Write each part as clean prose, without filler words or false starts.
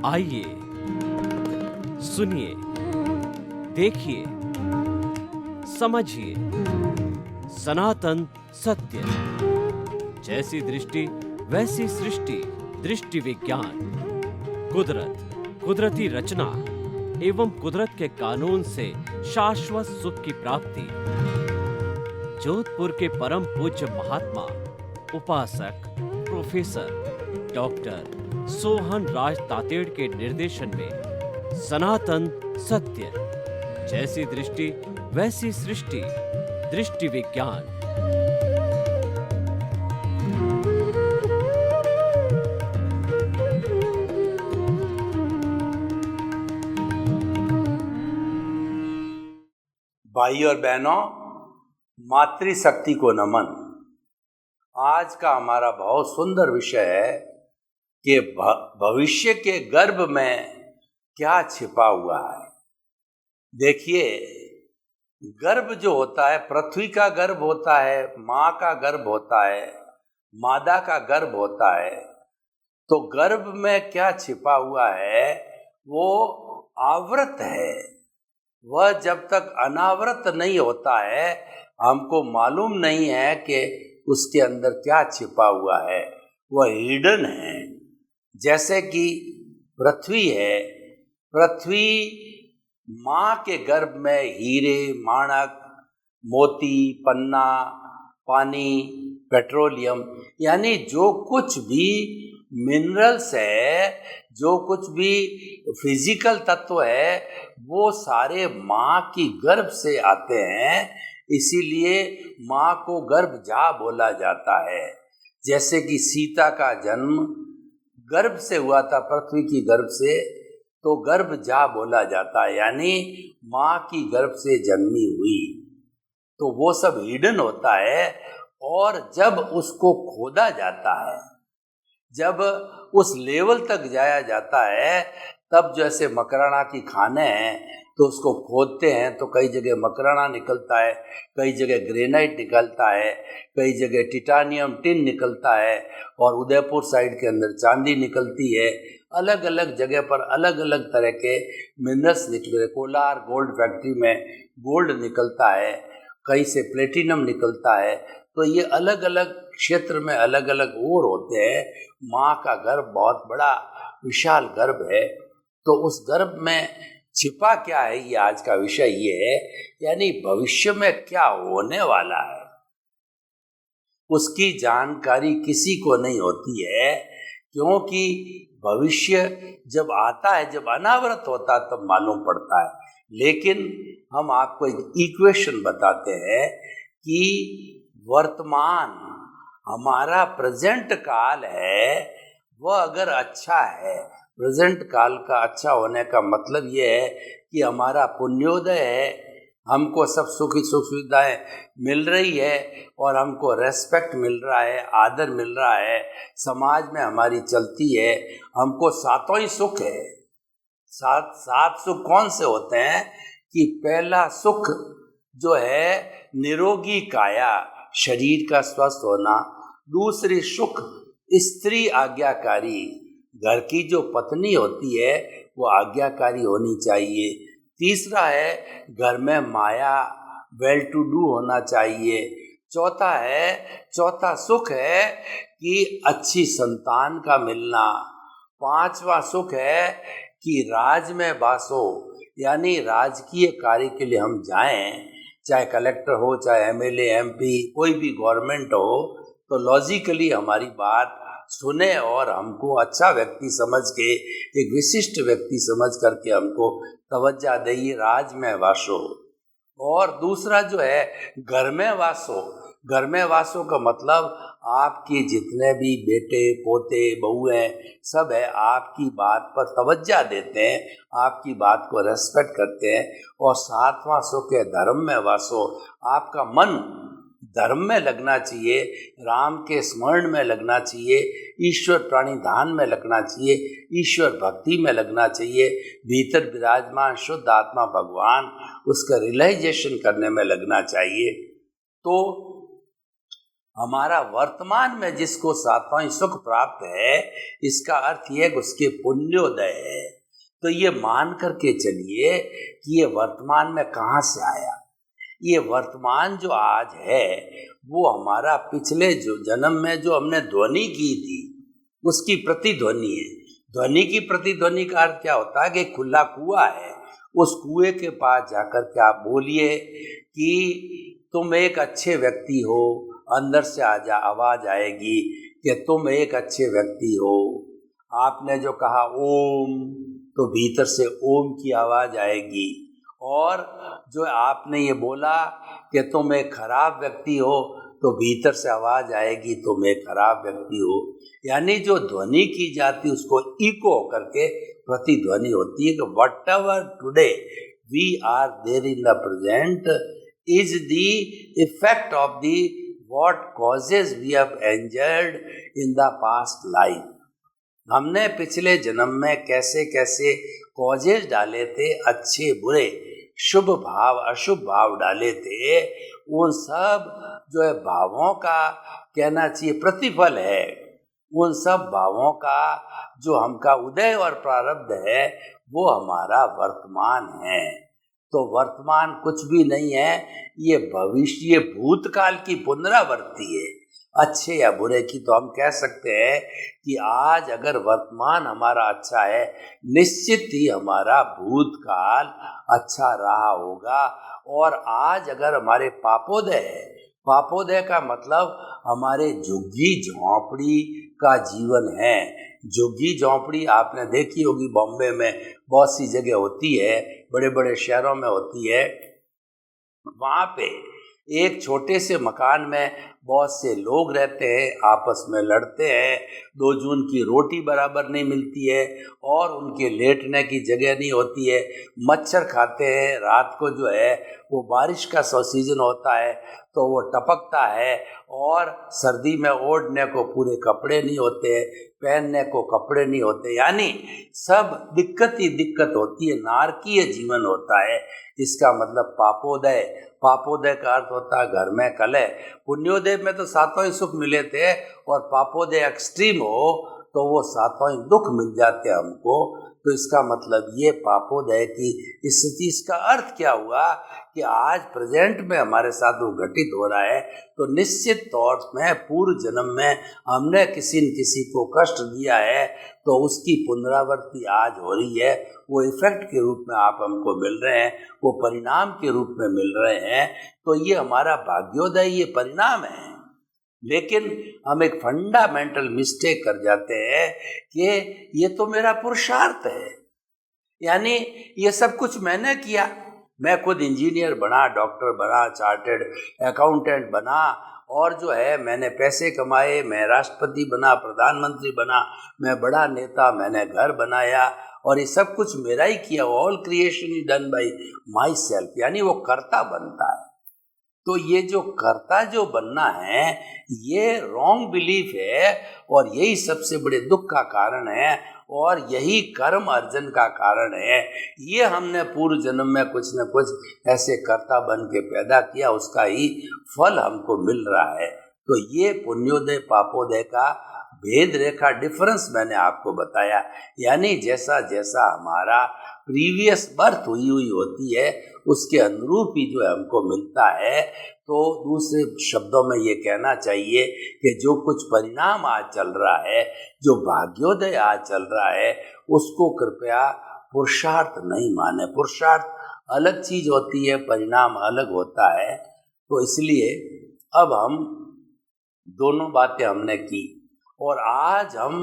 आइए, सुनिए, देखिए, समझिए सनातन सत्य। जैसी दृष्टि वैसी सृष्टि, दृष्टि विज्ञान। कुदरत, कुदरती रचना एवं कुदरत के कानून से शाश्वत सुख की प्राप्ति। जोधपुर के परम पूज्य महात्मा उपासक प्रोफेसर डॉक्टर सोहन राज तातेड़ के निर्देशन में सनातन सत्य। जैसी दृष्टि वैसी सृष्टि, दृष्टि विज्ञान। भाई और बहनों, मातृशक्ति को नमन। आज का हमारा बहुत सुंदर विषय है कि भविष्य के गर्भ में क्या छिपा हुआ है। देखिए, गर्भ जो होता है, पृथ्वी का गर्भ होता है, माँ का गर्भ होता है, मादा का गर्भ होता है। तो गर्भ में क्या छिपा हुआ है वो आवृत है। वह जब तक अनावृत नहीं होता है, हमको मालूम नहीं है कि उसके अंदर क्या छिपा हुआ है। वह हिडन है। जैसे कि पृथ्वी है, पृथ्वी माँ के गर्भ में हीरे, माणक, मोती, पन्ना, पानी, पेट्रोलियम, यानी जो कुछ भी मिनरल्स है, जो कुछ भी फिजिकल तत्व है, वो सारे माँ की गर्भ से आते हैं। इसीलिए माँ को गर्भजा बोला जाता है। जैसे कि सीता का जन्म गर्भ से हुआ था, पृथ्वी की गर्भ से, तो गर्भजा बोला जाता है, यानी माँ की गर्भ से जन्मी हुई। तो वो सब हिडन होता है। और जब उसको खोदा जाता है, जब उस लेवल तक जाया जाता है, तब जैसे मकराना की खाने हैं तो उसको खोदते हैं तो कई जगह मकराना निकलता है, कई जगह ग्रेनाइट निकलता है, कई जगह टिटानियम टिन निकलता है, और उदयपुर साइड के अंदर चांदी निकलती है। अलग अलग जगह पर अलग अलग तरह के मिनरल्स निकले। कोलार गोल्ड फैक्ट्री में गोल्ड निकलता है, कहीं से प्लेटिनम निकलता है। तो ये अलग अलग क्षेत्र में अलग अलग और होते हैं। माँ का गर्भ बहुत बड़ा विशाल गर्भ है। तो उस गर्भ में छिपा क्या है, ये आज का विषय ये है। यानी भविष्य में क्या होने वाला है उसकी जानकारी किसी को नहीं होती है, क्योंकि भविष्य जब आता है, जब अनावृत होता है, तब मालूम पड़ता है। लेकिन हम आपको एक इक्वेशन बताते हैं कि वर्तमान हमारा प्रेजेंट काल है, वह अगर अच्छा है, प्रेजेंट काल का अच्छा होने का मतलब ये है कि हमारा पुण्योदय है, हमको सब सुख सुविधाएं मिल रही है, और हमको रेस्पेक्ट मिल रहा है, आदर मिल रहा है, समाज में हमारी चलती है, हमको सातों ही सुख है। सात सुख कौन से होते हैं कि पहला सुख जो है निरोगी काया, शरीर का स्वस्थ होना। दूसरी सुख स्त्री आज्ञाकारी, घर की जो पत्नी होती है वो आज्ञाकारी होनी चाहिए। तीसरा है घर में माया, वेल टू डू होना चाहिए। चौथा सुख है कि अच्छी संतान का मिलना। पांचवा सुख है कि राज में वासो, यानी राजकीय कार्य के लिए हम जाएं, चाहे कलेक्टर हो, चाहे एमएलए, एमपी, कोई भी गवर्नमेंट हो, तो लॉजिकली हमारी बात सुने और हमको अच्छा व्यक्ति समझ के, एक विशिष्ट व्यक्ति समझ करके हमको तवज्जो दे, राज में वासो। और दूसरा जो है घर में वासो। घर में वासो का मतलब आपके जितने भी बेटे, पोते, बहुएं सब है, आपकी बात पर तवज्जो देते हैं, आपकी बात को रेस्पेक्ट करते हैं। और सातवां सुख है धर्म में वासो। आपका मन धर्म में लगना चाहिए, राम के स्मरण में लगना चाहिए, ईश्वर प्राणी ध्यान में लगना चाहिए, ईश्वर भक्ति में लगना चाहिए, भीतर विराजमान शुद्ध आत्मा भगवान उसका रियलाइजेशन करने में लगना चाहिए। तो हमारा वर्तमान में जिसको सातवां सुख प्राप्त है, इसका अर्थ यह कि उसके पुण्योदय है। तो ये मान करके चलिए कि ये वर्तमान में कहाँ से आया। ये वर्तमान जो आज है वो हमारा पिछले जो जन्म में जो हमने ध्वनि की थी उसकी प्रतिध्वनि है। ध्वनि की प्रतिध्वनि का अर्थ क्या होता है कि खुला कुआं है, उस कुएं के पास जाकर के आप बोलिए कि तुम एक अच्छे व्यक्ति हो, अंदर से आवाज आएगी कि तुम एक अच्छे व्यक्ति हो। आपने जो कहा ओम, तो भीतर से ओम की आवाज आएगी। और जो आपने ये बोला कि तुम एक खराब व्यक्ति हो, तो भीतर से आवाज आएगी तुम एक खराब व्यक्ति हो। यानी जो ध्वनि की जाती है उसको इको करके प्रतिध्वनि होती है कि whatever today we are there in the present is the effect of the what causes we have enjoyed in the past life. हमने पिछले जन्म में कैसे कैसे कॉजेज डाले थे, अच्छे बुरे, शुभ भाव अशुभ भाव डाले थे, उन सब जो है भावों का कहना चाहिए प्रतिफल है। उन सब भावों का जो हमका उदय और प्रारब्ध है वो हमारा वर्तमान है। तो वर्तमान कुछ भी नहीं है, ये भविष्य, ये भूतकाल की पुनरावृत्ति है, अच्छे या बुरे की। तो हम कह सकते हैं कि आज अगर वर्तमान हमारा अच्छा है, निश्चित ही हमारा भूतकाल अच्छा रहा होगा। और आज अगर हमारे पापोदय है, पापोदय का मतलब हमारे झुग्गी झोंपड़ी का जीवन है। झुग्गी झोंपड़ी आपने देखी होगी, बॉम्बे में बहुत सी जगह होती है, बड़े बड़े शहरों में होती है। वहाँ पे एक छोटे से मकान में बहुत से लोग रहते हैं, आपस में लड़ते हैं, 2 जून की रोटी बराबर नहीं मिलती है और उनके लेटने की जगह नहीं होती है, मच्छर खाते हैं। रात को जो है वो बारिश का सीजन होता है तो वो टपकता है, और सर्दी में ओढ़ने को पूरे कपड़े नहीं होते, पहनने को कपड़े नहीं होते, यानी सब दिक्कत ही दिक्कत होती है, नारकीय जीवन होता है। इसका मतलब पापोदय, पापोदय का अर्थ होता है घर में कलह। पुण्योदय में तो सातों ही सुख मिले थे, और पापोदय एक्सट्रीम हो तो वो सातों ही दुख मिल जाते हमको। तो इसका मतलब ये पापोदय की स्थिति, इसका अर्थ क्या हुआ कि आज प्रेजेंट में हमारे साथ वो घटित हो रहा है। तो निश्चित तौर में पूर्व जन्म में हमने किसी न किसी को कष्ट दिया है, तो उसकी पुनरावृत्ति आज हो रही है। वो इफेक्ट के रूप में आप हमको मिल रहे हैं, वो परिणाम के रूप में मिल रहे हैं। तो ये हमारा भाग्योदय, ये परिणाम है। लेकिन हम एक फंडामेंटल मिस्टेक कर जाते हैं कि ये तो मेरा पुरुषार्थ है, यानी ये सब कुछ मैंने किया। मैं खुद इंजीनियर बना, डॉक्टर बना, चार्टर्ड अकाउंटेंट बना, और जो है मैंने पैसे कमाए, मैं राष्ट्रपति बना, प्रधानमंत्री बना, मैं बड़ा नेता, मैंने घर बनाया, और ये सब कुछ मेरा ही किया। All creation is done by my self, यानी वो कर्ता बनता है। तो ये जो कर्ता जो बनना है, ये रॉन्ग बिलीफ है, और यही सबसे बड़े दुख का कारण है, और यही कर्म अर्जन का कारण है। ये हमने पूर्व जन्म में कुछ न कुछ ऐसे कर्ता बन के पैदा किया, उसका ही फल हमको मिल रहा है। तो ये पुण्योदय पापोदय का भेद रेखा, डिफरेंस मैंने आपको बताया। यानी जैसा जैसा हमारा प्रीवियस बर्थ हुई होती है, उसके अनुरूप ही जो हमको मिलता है। तो दूसरे शब्दों में ये कहना चाहिए कि जो कुछ परिणाम आज चल रहा है, जो भाग्योदय आज चल रहा है, उसको कृपया पुरुषार्थ नहीं माने। पुरुषार्थ अलग चीज होती है, परिणाम अलग होता है। तो इसलिए अब हम दोनों बातें हमने की, और आज हम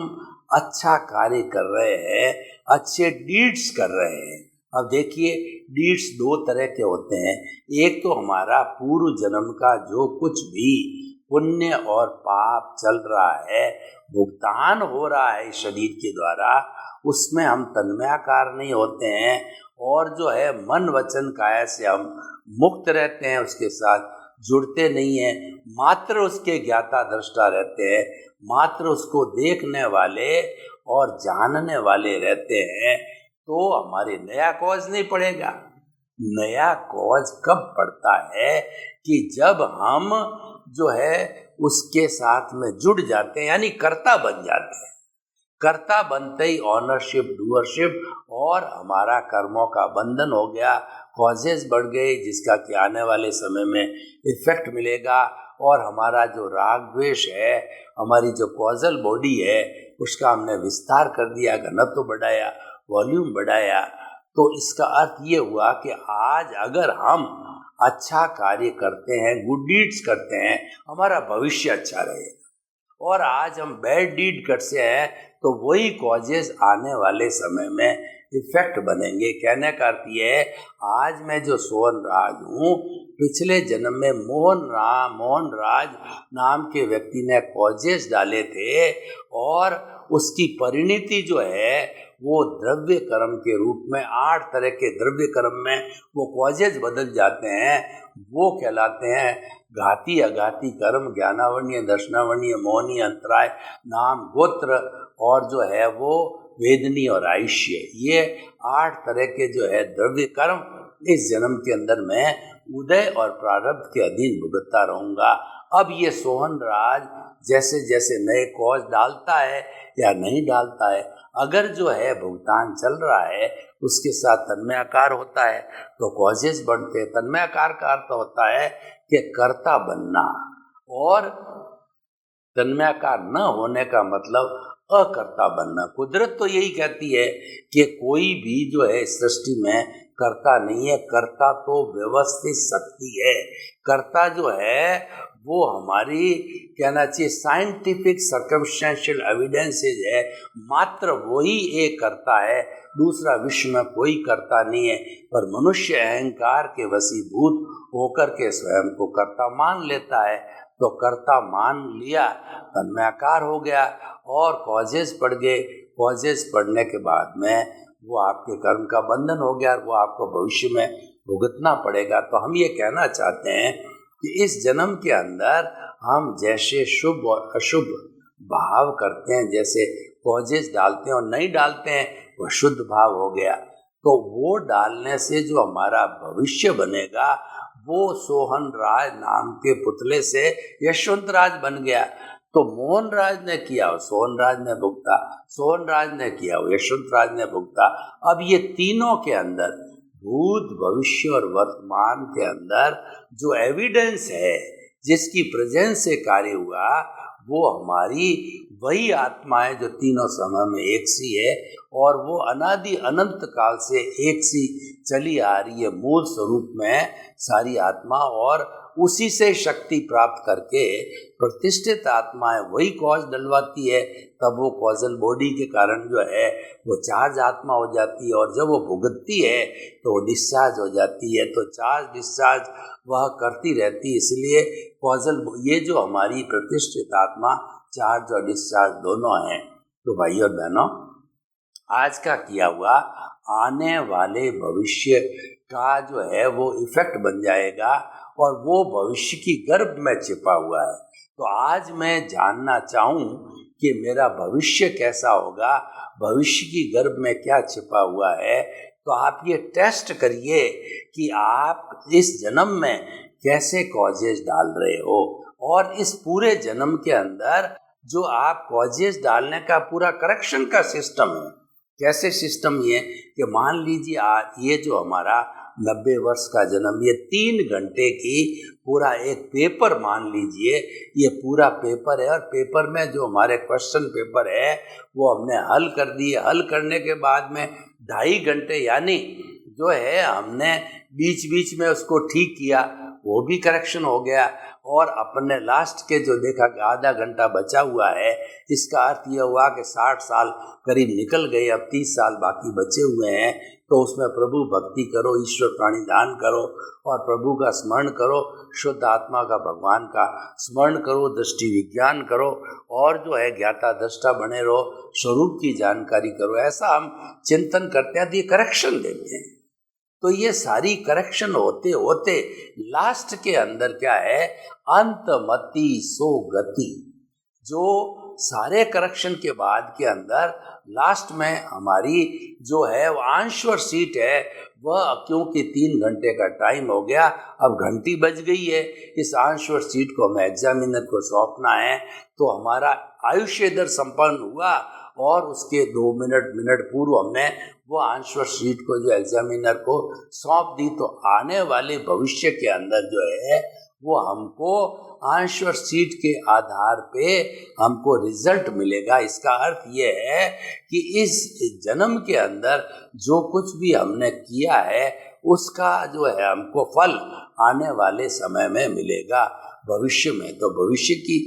अच्छा कार्य कर रहे हैं, अच्छे डीड्स कर रहे हैं। अब देखिए, डीड्स 2 तरह के होते हैं। एक तो हमारा पूर्व जन्म का जो कुछ भी पुण्य और पाप चल रहा है, भुगतान हो रहा है शरीर के द्वारा, उसमें हम तन्मयाकार नहीं होते हैं, और जो है मन वचन काया से हम मुक्त रहते हैं, उसके साथ जुड़ते नहीं हैं, मात्र उसके ज्ञाता दृष्टा रहते हैं, मात्र उसको देखने वाले और जानने वाले रहते हैं, तो हमारे नया कॉज नहीं पड़ेगा। नया कॉज कब पड़ता है कि जब हम जो है उसके साथ में जुड़ जाते हैं, यानी कर्ता बन जाते हैं। कर्ता बनते ही ऑनरशिप, डूअरशिप और हमारा कर्मों का बंधन हो गया, कॉजेज बढ़ गए, जिसका कि आने वाले समय में इफेक्ट मिलेगा। और हमारा जो राग द्वेष है, हमारी जो कॉजल बॉडी है, उसका हमने विस्तार कर दिया, घनत्व बढ़ाया, वॉल्यूम बढ़ाया। तो इसका अर्थ ये हुआ कि आज अगर हम अच्छा कार्य करते हैं, गुड डीड्स करते हैं, हमारा भविष्य अच्छा रहेगा। और आज हम बैड डीड करते हैं तो वही कॉजेज आने वाले समय में इफेक्ट बनेंगे। कहने का अर्थ ये है, आज मैं जो सोहन राज हूँ, पिछले जन्म में मोहन राज नाम के व्यक्ति ने कॉजेज डाले थे, और उसकी परिणति जो है वो द्रव्य कर्म के रूप में 8 तरह के द्रव्य कर्म में वो कॉजेज बदल जाते हैं। वो कहलाते हैं घाती अघाती कर्म, ज्ञानावरणीय, दर्शनावरणीय, मोहनीय, अंतराय, नाम, गोत्र और जो है वो वेदनी और आयुष्य। ये 8 तरह के जो है द्रव्य कर्म इस जन्म के अंदर मैं उदय और प्रारब्ध के अधीन भुगतता रहूँगा। अब ये सोहन राज जैसे जैसे नए कॉज डालता है या नहीं डालता है, अगर जो है भुगतान चल रहा है उसके साथ तन्मयाकार होता है तो कॉजेज बढ़ते हैं। तन्मयाकार का अर्थ होता है कि कर्ता बनना, और तन्मयाकार न होने का मतलब अकर्ता बनना। कुदरत तो यही कहती है कि कोई भी जो है सृष्टि में कर्ता नहीं है, कर्ता तो व्यवस्थित शक्ति है। कर्ता जो है वो हमारी कहना चाहिए साइंटिफिक सर्कमस्टेंशियल एविडेंसेज है, मात्र वही एक कर्ता है, दूसरा विश्व में कोई कर्ता नहीं है। पर मनुष्य अहंकार के वशीभूत होकर के स्वयं को कर्ता मान लेता है, तो कर्ता मान लिया, तन्मयाकार हो गया और कॉजेज पड़ गए। कॉजेज पड़ने के बाद में वो आपके कर्म का बंधन हो गया, वो आपको भविष्य में भुगतना पड़ेगा। तो हम ये कहना चाहते हैं कि इस जन्म के अंदर हम जैसे शुभ और अशुभ भाव करते हैं, जैसे कॉजेज डालते हैं और नहीं डालते हैं, वो शुद्ध भाव हो गया। तो वो डालने से जो हमारा भविष्य बनेगा वो सोहन राज नाम के पुतले से यशवंत राज बन गया। तो मोहन राज ने किया, सोहन राज ने भुगता, सोहन राज ने किया, यशवंत राज ने भुगता। अब ये तीनों के अंदर, भूत, भविष्य और वर्तमान के अंदर जो एविडेंस है, जिसकी प्रेजेंस से कार्य हुआ, वो हमारी वही आत्मा है जो तीनों समय में एक सी है, और वो अनादि अनंत काल से एक सी चली आ रही है मूल स्वरूप में सारी आत्मा। और उसी से शक्ति प्राप्त करके प्रतिष्ठित आत्मा है वही कॉज डलवाती है, तब वो कॉजल बॉडी के कारण जो है वो चार्ज आत्मा हो जाती है, और जब वो भुगतती है तो वो डिस्चार्ज हो जाती है। तो चार्ज डिस्चार्ज वह करती रहती है। इसलिए कॉजल, ये जो हमारी प्रतिष्ठित आत्मा चार्ज और डिस्चार्ज दोनों हैं। तो भाइयों और बहनों, आज का किया हुआ आने वाले भविष्य का जो है वो इफेक्ट बन जाएगा, और वो भविष्य की गर्भ में छिपा हुआ है। तो आज मैं जानना चाहूँ कि मेरा भविष्य कैसा होगा, भविष्य की गर्भ में क्या छिपा हुआ है, तो आप ये टेस्ट करिए कि आप इस जन्म में कैसे कॉजेज डाल रहे हो, और इस पूरे जन्म के अंदर जो आप कॉजेज डालने का पूरा करेक्शन का सिस्टम है। कैसे सिस्टम ये कि मान लीजिए ये जो हमारा 90 वर्ष का जन्म, ये 3 घंटे की पूरा एक पेपर मान लीजिए, ये पूरा पेपर है, और पेपर में जो हमारे क्वेश्चन पेपर है वो हमने हल कर दिए। हल करने के बाद में 2.5 घंटे यानी जो है हमने बीच बीच में उसको ठीक किया, वो भी करेक्शन हो गया, और अपने लास्ट के जो देखा कि आधा घंटा बचा हुआ है, इसका अर्थ यह हुआ कि 60 साल करीब निकल गए, अब 30 साल बाकी बचे हुए हैं। तो उसमें प्रभु भक्ति करो, ईश्वर प्राणी दान करो, और प्रभु का स्मरण करो, शुद्ध आत्मा का, भगवान का स्मरण करो, दृष्टि विज्ञान करो, और जो है ज्ञाता दृष्टा बने रहो, स्वरूप की जानकारी करो। ऐसा हम चिंतन करते हैं तो ये करेक्शन देते हैं। तो ये सारी करेक्शन होते होते लास्ट के अंदर क्या है, अंतमति सो गति। जो सारे करेक्शन के बाद के अंदर लास्ट में हमारी जो है वो आंसर शीट है, वह क्योंकि 3 घंटे का टाइम हो गया, अब घंटी बज गई है, इस आंसर शीट को हमें एग्जामिनर को सौंपना है। तो हमारा आयुष्य इधर संपन्न हुआ और उसके 2 मिनट पूर्व हमने वो आंसर शीट को जो एग्जामिनर को सौंप दी। तो आने वाले भविष्य के अंदर जो है वो हमको आंसर शीट के आधार पे हमको रिजल्ट मिलेगा। इसका अर्थ ये है कि इस जन्म के अंदर जो कुछ भी हमने किया है उसका जो है हमको फल आने वाले समय में मिलेगा भविष्य में। तो भविष्य की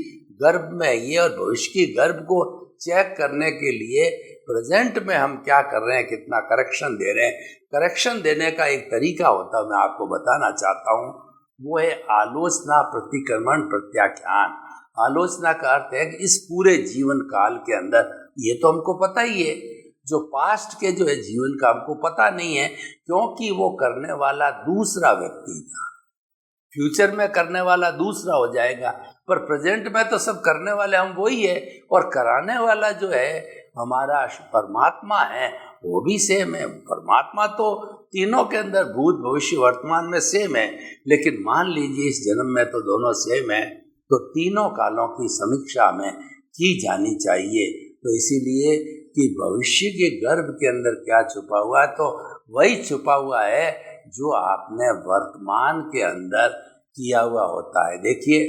गर्भ में ये, और भविष्य की गर्भ को चेक करने के लिए प्रेजेंट में हम क्या कर रहे हैं, कितना करेक्शन दे रहे हैं। करेक्शन देने का एक तरीका होता है, मैं आपको बताना चाहता हूँ, वो है आलोचना, प्रतिक्रमण, प्रत्याख्यान। आलोचना का अर्थ है कि इस पूरे जीवन काल के अंदर, ये तो हमको पता ही है, जो पास्ट के जो है जीवन का हमको पता नहीं है, क्योंकि वो करने वाला दूसरा व्यक्ति था, फ्यूचर में करने वाला दूसरा हो जाएगा, पर प्रेजेंट में तो सब करने वाले हम वही है, और कराने वाला जो है हमारा परमात्मा है, वो भी सेम है। परमात्मा तो तीनों के अंदर भूत भविष्य वर्तमान में सेम है, लेकिन मान लीजिए इस जन्म में तो दोनों सेम है, तो तीनों कालों की समीक्षा में की जानी चाहिए। तो इसीलिए कि भविष्य के गर्भ के अंदर क्या छुपा हुआ है, तो वही छुपा हुआ है जो आपने वर्तमान के अंदर किया हुआ होता है। देखिए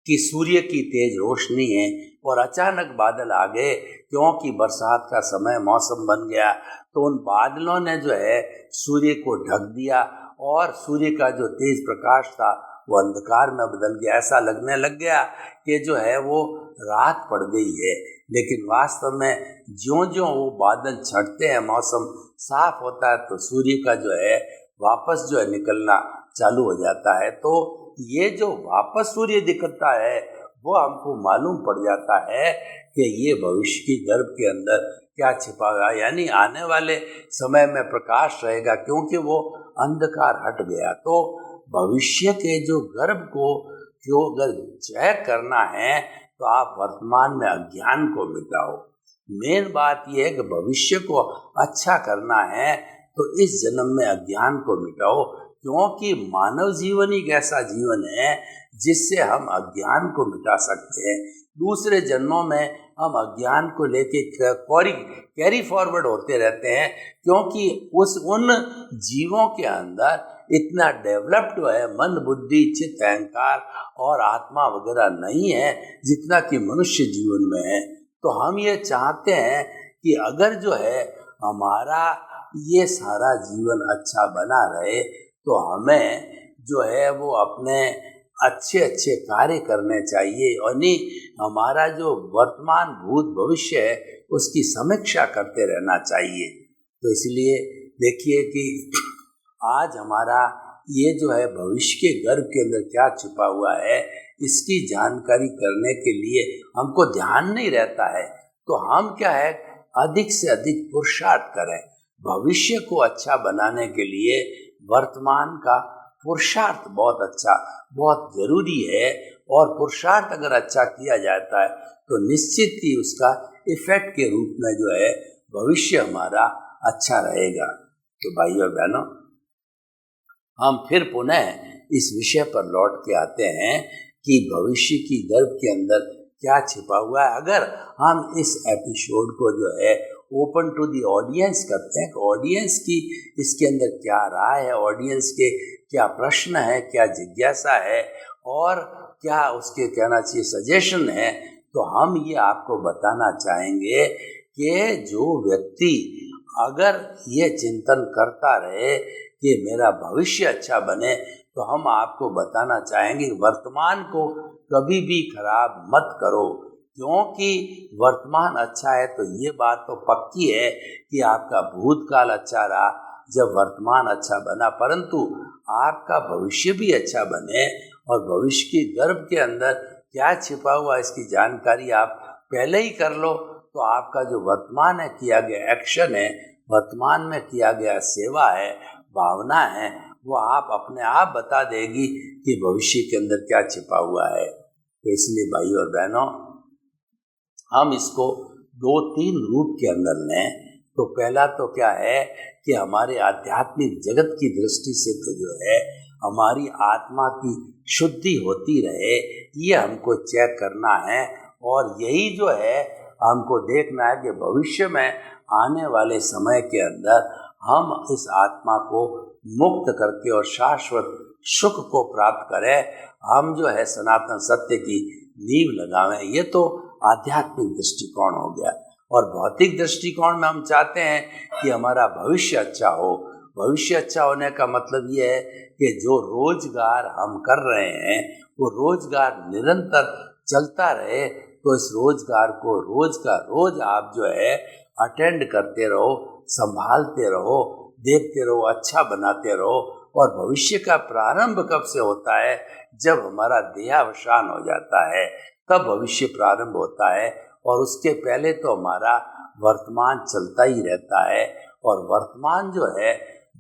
कि सूर्य की तेज रोशनी है और अचानक बादल आ गए, क्योंकि बरसात का समय मौसम बन गया, तो उन बादलों ने जो है सूर्य को ढक दिया और सूर्य का जो तेज प्रकाश था वो अंधकार में बदल गया। ऐसा लगने लग गया कि जो है वो रात पड़ गई है, लेकिन वास्तव में ज्यों-ज्यों वो बादल छंटते हैं, मौसम साफ होता है, तो सूर्य का जो है वापस जो है निकलना चालू हो जाता है। तो ये जो वापस सूर्य दिखता है वो हमको मालूम पड़ जाता है कि ये भविष्य की गर्भ के अंदर क्या छिपा हुआ है, यानी आने वाले समय में प्रकाश रहेगा, क्योंकि वो अंधकार हट गया। तो भविष्य के जो गर्भ को जो अगर चेक करना है तो आप वर्तमान में अज्ञान को मिटाओ। मेन बात यह है कि भविष्य को अच्छा करना है तो इस जन्म में अज्ञान को मिटाओ, क्योंकि मानव जीवन एक ऐसा जीवन है जिससे हम अज्ञान को मिटा सकते हैं। दूसरे जन्मों में हम अज्ञान को लेके कैरी फॉरवर्ड होते रहते हैं, क्योंकि उन जीवों के अंदर इतना डेवलप्ड है मन, बुद्धि, चित्त, अहंकार और आत्मा वगैरह नहीं है जितना कि मनुष्य जीवन में है। तो हम ये चाहते हैं कि अगर जो है हमारा ये सारा जीवन अच्छा बना रहे, तो हमें जो है वो अपने अच्छे अच्छे कार्य करने चाहिए, और नहीं हमारा जो वर्तमान भूत भविष्य है उसकी समीक्षा करते रहना चाहिए। तो इसलिए देखिए कि आज हमारा ये जो है भविष्य के गर्भ के अंदर क्या छिपा हुआ है, इसकी जानकारी करने के लिए हमको ध्यान नहीं रहता है। तो हम क्या है, अधिक से अधिक पुरुषार्थ करें। भविष्य को अच्छा बनाने के लिए वर्तमान का पुरुषार्थ बहुत अच्छा, बहुत जरूरी है, और पुरुषार्थ अगर अच्छा किया जाता है तो निश्चित ही उसका इफेक्ट के रूप में जो है भविष्य हमारा अच्छा रहेगा। तो भाइयों बहनों, हम फिर पुनः इस विषय पर लौट के आते हैं कि भविष्य की गर्भ के अंदर क्या छिपा हुआ है। अगर हम इस एपिसोड को जो है ओपन टू दी ऑडियंस करते हैं, ऑडियंस की इसके अंदर क्या राय है, ऑडियंस के क्या प्रश्न है, क्या जिज्ञासा है, और क्या उसके कहना चाहिए सजेशन है, तो हम ये आपको बताना चाहेंगे कि जो व्यक्ति अगर ये चिंतन करता रहे कि मेरा भविष्य अच्छा बने, तो हम आपको बताना चाहेंगे वर्तमान को कभी भी खराब मत करो, क्योंकि वर्तमान अच्छा है तो ये बात तो पक्की है कि आपका भूतकाल अच्छा रहा जब वर्तमान अच्छा बना, परंतु आपका भविष्य भी अच्छा बने और भविष्य की गर्भ के अंदर क्या छिपा हुआ इसकी जानकारी आप पहले ही कर लो, तो आपका जो वर्तमान है किया गया एक्शन है वर्तमान में किया गया सेवा है, भावना है, वो आप अपने आप बता देगी कि भविष्य के अंदर क्या छिपा हुआ है। तो इसलिए भाई और बहनों, हम इसको 2-3 रूप के अंदर लें। तो पहला तो क्या है कि हमारे आध्यात्मिक जगत की दृष्टि से तो जो है हमारी आत्मा की शुद्धि होती रहे, ये हमको चेक करना है। और यही जो है हमको देखना है कि भविष्य में आने वाले समय के अंदर हम इस आत्मा को मुक्त करके और शाश्वत सुख को प्राप्त करें, हम जो है सनातन सत्य की नींव लगावें। ये तो आध्यात्मिक दृष्टिकोण हो गया। और भौतिक दृष्टिकोण में हम चाहते हैं कि हमारा भविष्य अच्छा हो। भविष्य अच्छा होने का मतलब ये है कि जो रोजगार हम कर रहे हैं वो रोजगार निरंतर चलता रहे। तो इस रोजगार को रोज का रोज आप जो है अटेंड करते रहो, संभालते रहो, देखते रहो, अच्छा बनाते रहो। और भविष्य का प्रारंभ कब से होता है? जब हमारा देहावसान हो जाता है, तब भविष्य प्रारंभ होता है। और उसके पहले तो हमारा वर्तमान चलता ही रहता है। और वर्तमान जो है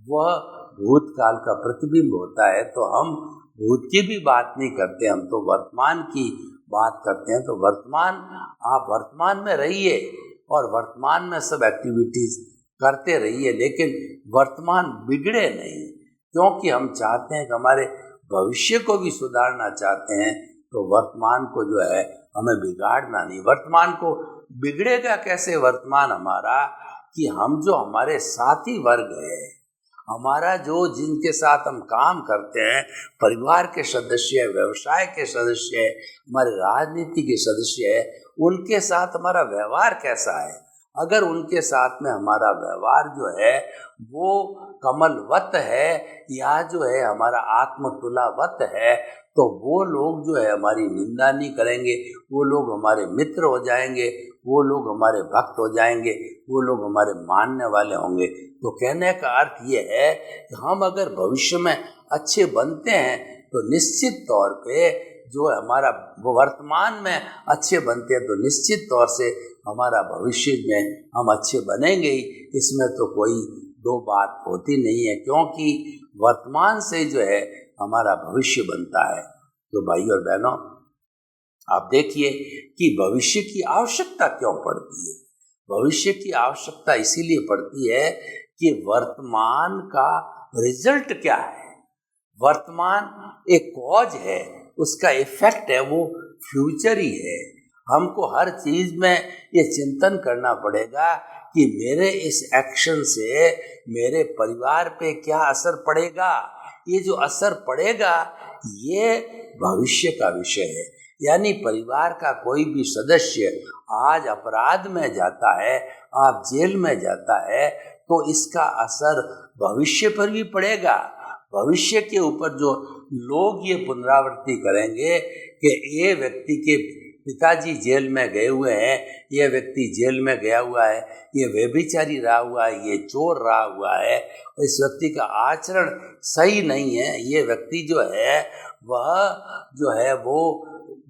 वह भूतकाल का प्रतिबिंब होता है। तो हम भूत की भी बात नहीं करते, हम तो वर्तमान की बात करते हैं। तो वर्तमान, आप वर्तमान में रहिए और वर्तमान में सब एक्टिविटीज करते रहिए, लेकिन वर्तमान बिगड़े नहीं। क्योंकि हम चाहते हैं कि हमारे भविष्य को भी सुधारना चाहते हैं। तो वर्तमान को जो है हमें बिगाड़ना नहीं। वर्तमान को बिगड़ेगा कैसे वर्तमान हमारा? कि हम जो हमारे साथी वर्ग है, हमारा जो जिनके साथ हम काम करते हैं, परिवार के सदस्य, व्यवसाय के सदस्य, हमारे राजनीति के सदस्य है, उनके साथ हमारा व्यवहार कैसा है। अगर उनके साथ में हमारा व्यवहार जो है वो कमलवत है या जो है हमारा आत्मतुलावत है, तो वो लोग जो है हमारी निंदा नहीं करेंगे, वो लोग हमारे मित्र हो जाएंगे, वो लोग हमारे भक्त हो जाएंगे, वो लोग हमारे मानने वाले होंगे। तो कहने का अर्थ ये है कि हम अगर भविष्य में अच्छे बनते हैं तो निश्चित तौर पे जो हमारा वर्तमान में अच्छे बनते हैं तो निश्चित तौर से हमारा भविष्य में हम अच्छे बनेंगे ही। इसमें तो कोई दो बात होती नहीं है, क्योंकि वर्तमान से जो है हमारा भविष्य बनता है। तो भाई और बहनों, आप देखिए कि भविष्य की आवश्यकता क्यों पड़ती है। भविष्य की आवश्यकता इसीलिए पड़ती है कि वर्तमान का रिजल्ट क्या है। वर्तमान एक कॉज है, उसका इफेक्ट है वो फ्यूचर ही है। हमको हर चीज में ये चिंतन करना पड़ेगा कि मेरे इस एक्शन से मेरे परिवार पे क्या असर पड़ेगा। ये जो असर पड़ेगा ये भविष्य का विषय है। यानी परिवार का कोई भी सदस्य आज अपराध में जाता है, आप जेल में जाता है, तो इसका असर भविष्य पर भी पड़ेगा। भविष्य के ऊपर जो लोग ये पुनरावृत्ति करेंगे कि ये व्यक्ति के पिताजी जेल में गए हुए हैं, ये व्यक्ति जेल में गया हुआ है, ये व्यभिचारी रहा हुआ है, ये चोर रहा हुआ है, इस व्यक्ति का आचरण सही नहीं है, ये व्यक्ति जो है वह जो है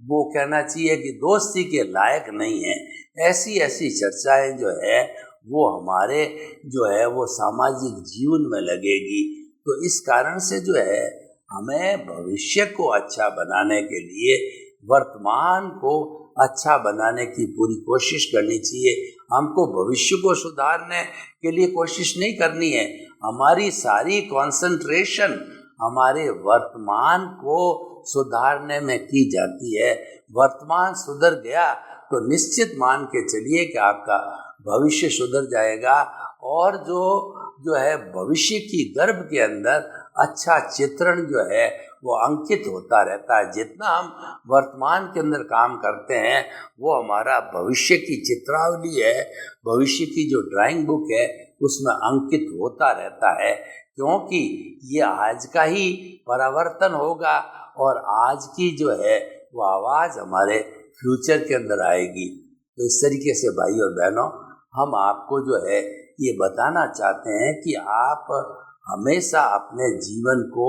वो कहना चाहिए कि दोस्ती के लायक नहीं है। ऐसी ऐसी चर्चाएं जो है वो हमारे जो है वो सामाजिक जीवन में लगेगी। तो इस कारण से जो है हमें भविष्य को अच्छा बनाने के लिए वर्तमान को अच्छा बनाने की पूरी कोशिश करनी चाहिए। हमको भविष्य को सुधारने के लिए कोशिश नहीं करनी है, हमारी सारी कंसंट्रेशन हमारे वर्तमान को सुधारने में की जाती है। वर्तमान सुधर गया तो निश्चित मान के चलिए कि आपका भविष्य सुधर जाएगा। और जो है भविष्य की गर्भ के अंदर अच्छा चित्रण जो है वो अंकित होता रहता है। जितना हम वर्तमान के अंदर काम करते हैं वो हमारा भविष्य की चित्रावली है, भविष्य की जो ड्राइंग बुक है उसमें अंकित होता रहता है। क्योंकि ये आज का ही परावर्तन होगा और आज की जो है वो आवाज़ हमारे फ्यूचर के अंदर आएगी। तो इस तरीके से भाई और बहनों, हम आपको जो है ये बताना चाहते हैं कि आप हमेशा अपने जीवन को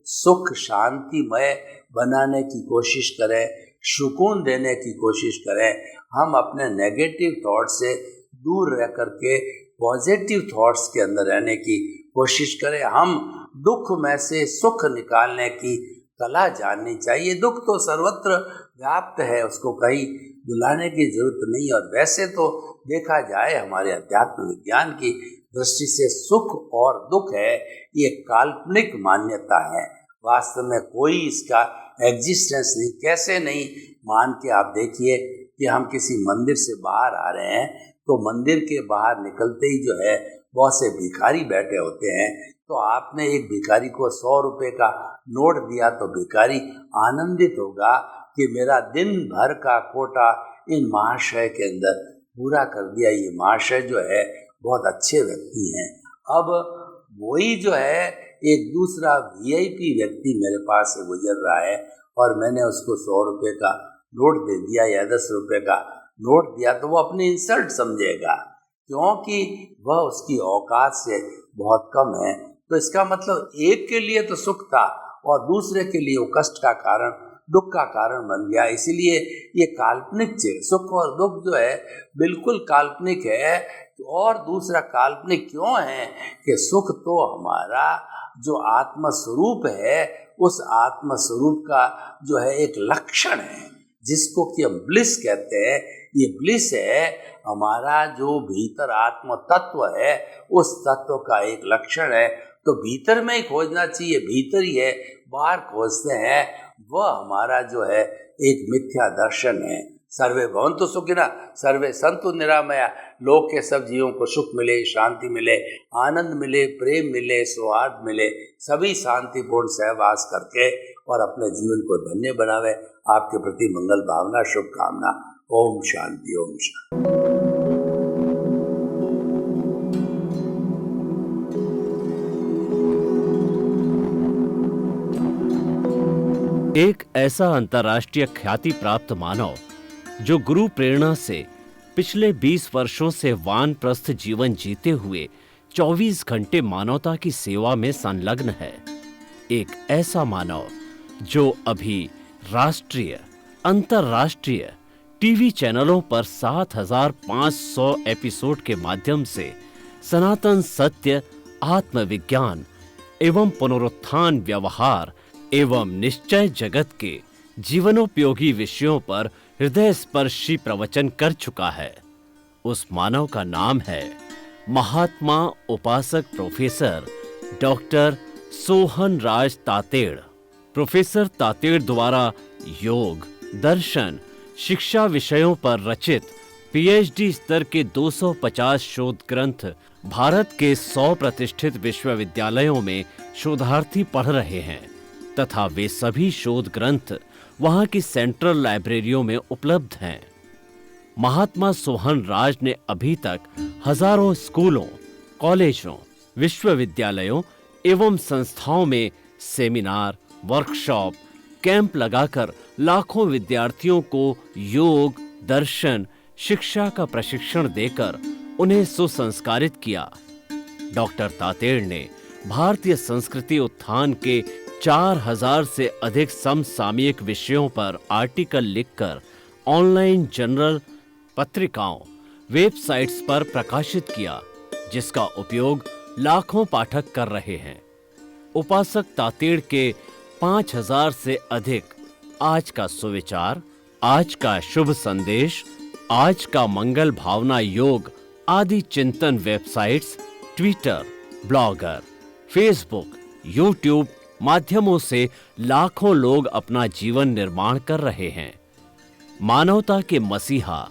सुख शांतिमय बनाने की कोशिश करें, सुकून देने की कोशिश करें। हम अपने नेगेटिव थॉट से दूर रह करके पॉजिटिव थॉट्स के अंदर रहने की कोशिश करें। हम दुख में से सुख निकालने की कला जाननी चाहिए। दुख तो सर्वत्र व्याप्त है, उसको कहीं बुलाने की जरूरत नहीं। और वैसे तो देखा जाए हमारे अध्यात्म विज्ञान की दृष्टि से सुख और दुख है ये काल्पनिक मान्यता है, वास्तव में कोई इसका एग्जिस्टेंस नहीं। कैसे नहीं मान के आप देखिए कि हम किसी मंदिर से बाहर आ रहे हैं तो मंदिर के बाहर निकलते ही जो है बहुत से भिखारी बैठे होते हैं, तो आपने एक भिखारी को 100 रुपये का नोट दिया तो भिखारी आनंदित होगा कि मेरा दिन भर का कोटा इन महाशय के अंदर पूरा कर दिया। ये महाशय जो है बहुत अच्छे व्यक्ति हैं। अब वही जो है एक दूसरा VIP व्यक्ति मेरे पास से गुजर रहा है और मैंने उसको 100 रुपये का नोट दे दिया या 10 रुपये का नोट दिया, तो वो अपनी इंसल्ट समझेगा क्योंकि वह उसकी औकात से बहुत कम है। तो इसका मतलब एक के लिए तो सुख था और दूसरे के लिए वो कष्ट का कारण, दुख का कारण बन गया। इसीलिए ये काल्पनिक सुख और दुख जो है बिल्कुल काल्पनिक है। और दूसरा काल्पनिक क्यों है कि सुख तो हमारा जो आत्म स्वरूप है उस आत्म स्वरूप का जो है एक लक्षण है जिसको कि हम ब्लिस कहते हैं। ये ब्लिस है हमारा जो भीतर आत्म तत्व है, उस तत्व का एक लक्षण है। तो भीतर में ही खोजना चाहिए, भीतर ही है, बाहर खोजते हैं वह हमारा जो है एक मिथ्या दर्शन है। सर्वे भवन्तु सुखिनः, सर्वे सन्तु निरामया। लोक के सब जीवों को सुख मिले, शांति मिले, आनंद मिले, प्रेम मिले, सौहार्द मिले, सभी शांतिपूर्ण सहवास करके और अपने जीवन को धन्य बनावे। आपके प्रति मंगल भावना, शुभकामना। ओम शांति, ओम शांति। एक ऐसा अंतर्राष्ट्रीय ख्याति प्राप्त मानव जो गुरु प्रेरणा से पिछले 20 वर्षों से वानप्रस्थ जीवन जीते हुए 24 घंटे मानवता की सेवा में संलग्न है। एक ऐसा मानव जो अभी राष्ट्रीय, अंतर्राष्ट्रीय टीवी चैनलों पर 7,500 एपिसोड के माध्यम से सनातन सत्य, आत्मविज्ञान एवं पुनरुत्थान, व्यवहार एवं निश्चय जगत के जीवनोपयोगी विषयों पर हृदय स्पर्शी प्रवचन कर चुका है। उस मानव का नाम है महात्मा उपासक प्रोफेसर डॉक्टर सोहन राज तातेड़। प्रोफेसर तातेड़ द्वारा योग, दर्शन, शिक्षा विषयों पर रचित PhD स्तर के 250 शोध ग्रंथ भारत के 100 प्रतिष्ठित विश्वविद्यालयों में शोधार्थी पढ़ रहे हैं तथा वे सभी शोध ग्रंथ वहां की सेंट्रल लाइब्रेरियों में उपलब्ध हैं। महात्मा सोहन राज ने अभी तक हजारों स्कूलों, कॉलेजों, विश्वविद्यालयों एवं संस्थाओं में सेमिनार, वर्कशॉप, कैंप लगाकर लाखों विद्यार्थियों को योग, दर्शन, शिक्षा का प्रशिक्षण देकर उन्हें सुसंस्कारित किया। डॉक्टर तातेड़ ने भारतीय संस्कृति उत्थान के 4000 से अधिक समसामयिक विषयों पर आर्टिकल लिखकर ऑनलाइन जर्नल, पत्रिकाओं, वेबसाइट्स पर प्रकाशित किया, जिसका उपयोग लाखों पाठक कर रहे हैं। उपासक तातेड़ के 5000 से अधिक आज का सुविचार, आज का शुभ संदेश, आज का मंगल भावना योग आदि चिंतन websites, Twitter, blogger, Facebook, YouTube माध्यमों से लाखों लोग अपना जीवन निर्माण कर रहे हैं। मानवता के मसीहा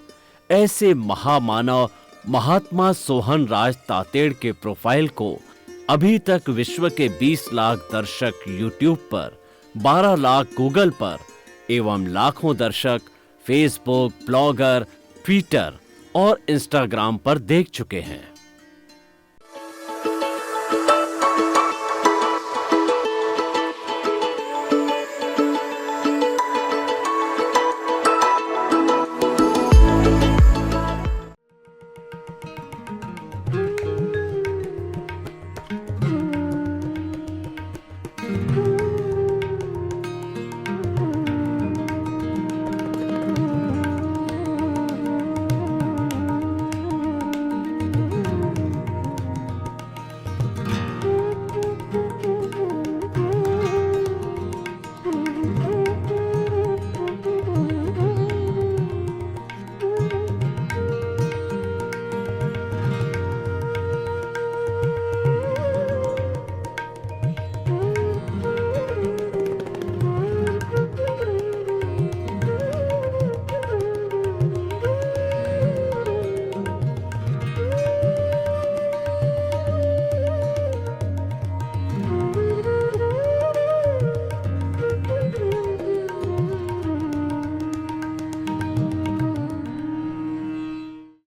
ऐसे महामानव महात्मा सोहन राज तातेड़ के प्रोफाइल को अभी तक विश्व के 20 लाख दर्शक यूट्यूब पर, 12 लाख गूगल पर एवं लाखों दर्शक फेसबुक, ब्लॉगर, ट्विटर और इंस्टाग्राम पर देख चुके हैं।